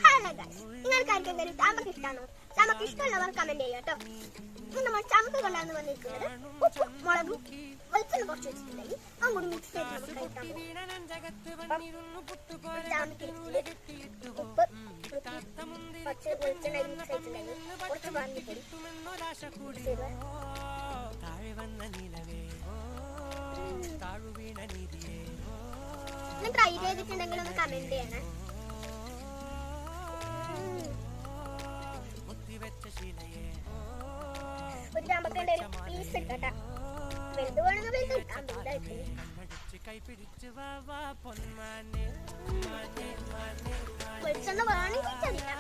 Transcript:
Hello guys, നിങ്ങൾക്ക് ആർക്കെങ്കിലും ചാമ്പക്ക ഇഷ്ടമാണോ? ചാമ്പക്ക ഇഷ്ടമുള്ളവർ കമന്റ് ചെയ്യുക കേട്ടോ. നമ്മൾ ചാമ്പക്ക കൊണ്ടാണ് വന്നിരിക്കുന്നത്. ഉപ്പും മുളകും വെളിച്ചെണ്ണ കുറച്ച് വെച്ചിട്ടുണ്ടെങ്കിൽ അങ്ങോട്ട് മിക്സ് ചെയ്ത് നമുക്ക് കഴിക്കാൻ പോകും. ചാമ്പക്ക ഉപ്പ് കുറച്ച് വെളിച്ചെണ്ണ മിക്സ് ചെയ്തിട്ടുണ്ടെങ്കിൽ കുറച്ച് വാങ്ങിപ്പൊടി ട്രൈ ചെയ്തിട്ടുണ്ടെങ്കിൽ ഒന്ന് കമന്റ് ചെയ്യണേ. ഒരു ചാമ്പക്കയുടെ ഒരു പീസ് എടുക്കട്ടെ. വലുത് വേണമെങ്കിൽ വലുത് എടുക്കാം. വെളിച്ചെണ്ണ വേണമെങ്കിൽ ചതിക്കാം.